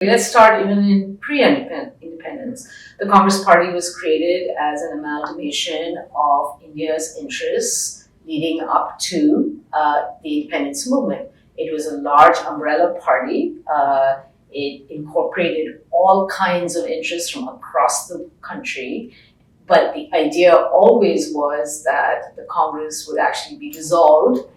Let's start even in pre-independence. The Congress Party was created as an amalgamation of India's interests leading up to the independence movement. It was a large umbrella party. It incorporated all kinds of interests from across the country. But the idea always was that the Congress would actually be dissolved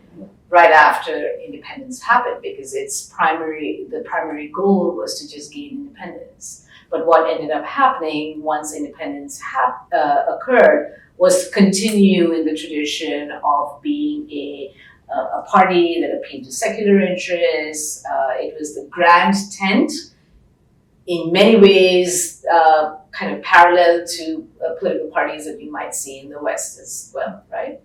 right after independence happened, because the primary goal was to just gain independence. But what ended up happening once independence occurred was to continue in the tradition of being a party that appealed to secular interests. It was the grand tent, in many ways kind of parallel to political parties that we might see in the West as well, right?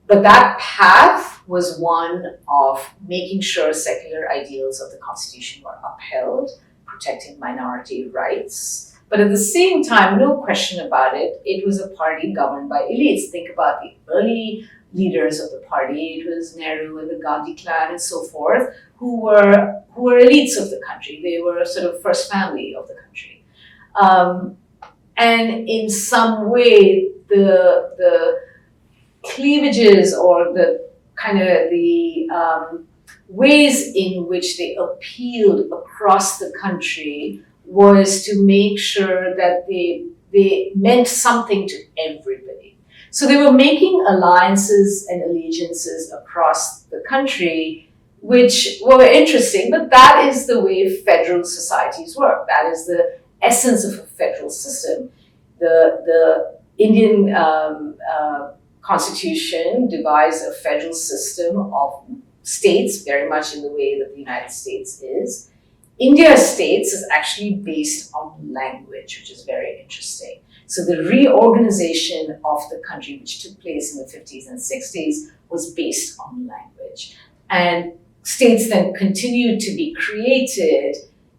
But that path was one of making sure secular ideals of the Constitution were upheld, protecting minority rights. But at the same time, no question about it, it was a party governed by elites. Think about the early leaders of the party. It was Nehru and the Gandhi clan and so forth, who were elites of the country. They were sort of first family of the country. And in some way, the cleavages or the kind of the ways in which they appealed across the country was to make sure that they meant something to everybody. So they were making alliances and allegiances across the country, which were interesting, but that is the way federal societies work. That is the essence of a federal system. The Indian Constitution devised a federal system of states, very much in the way that the United States is. India's states is actually based on language, which is very interesting. So the reorganization of the country, which took place in the 50s and 60s, was based on language. And states then continued to be created,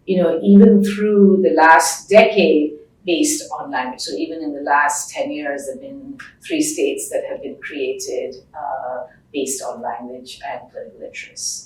even through the last decade, based on language. So even in the last 10 years, there have been 3 states that have been created based on language and political interests.